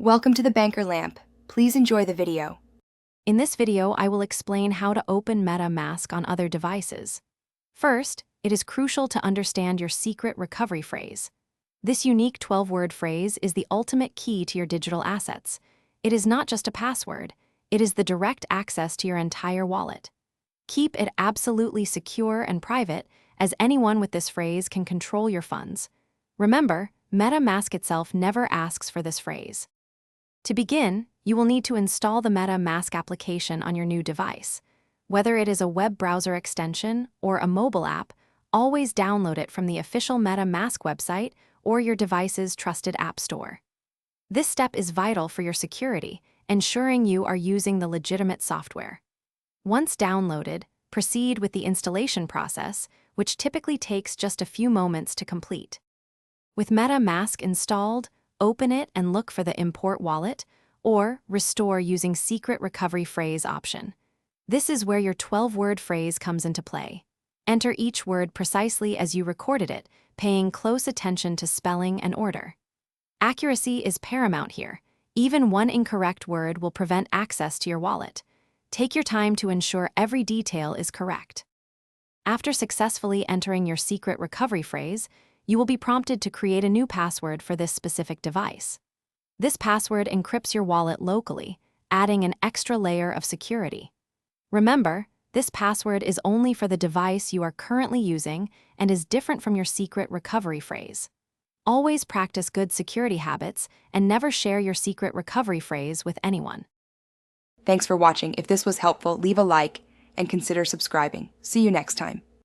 Welcome to the Banker Lamp. Please enjoy the video. In this video, I will explain how to open MetaMask on other devices. First, it is crucial to understand your secret recovery phrase. This unique 12-word phrase is the ultimate key to your digital assets. It is not just a password, it is the direct access to your entire wallet. Keep it absolutely secure and private, as anyone with this phrase can control your funds. Remember, MetaMask itself never asks for this phrase. To begin, you will need to install the MetaMask application on your new device. Whether it is a web browser extension or a mobile app, always download it from the official MetaMask website or your device's trusted app store. This step is vital for your security, ensuring you are using the legitimate software. Once downloaded, proceed with the installation process, which typically takes just a few moments to complete. With MetaMask installed, open it and look for the Import Wallet or Restore using Secret Recovery Phrase option. This is where your 12-word phrase comes into play. Enter each word precisely as you recorded it, paying close attention to spelling and order. Accuracy is paramount here. Even one incorrect word will prevent access to your wallet. Take your time to ensure every detail is correct. After successfully entering your secret recovery phrase, you will be prompted to create a new password for this specific device. This password encrypts your wallet locally, adding an extra layer of security. Remember, this password is only for the device you are currently using and is different from your secret recovery phrase. Always practice good security habits and never share your secret recovery phrase with anyone. Thanks for watching. If this was helpful, leave a like and consider subscribing. See you next time.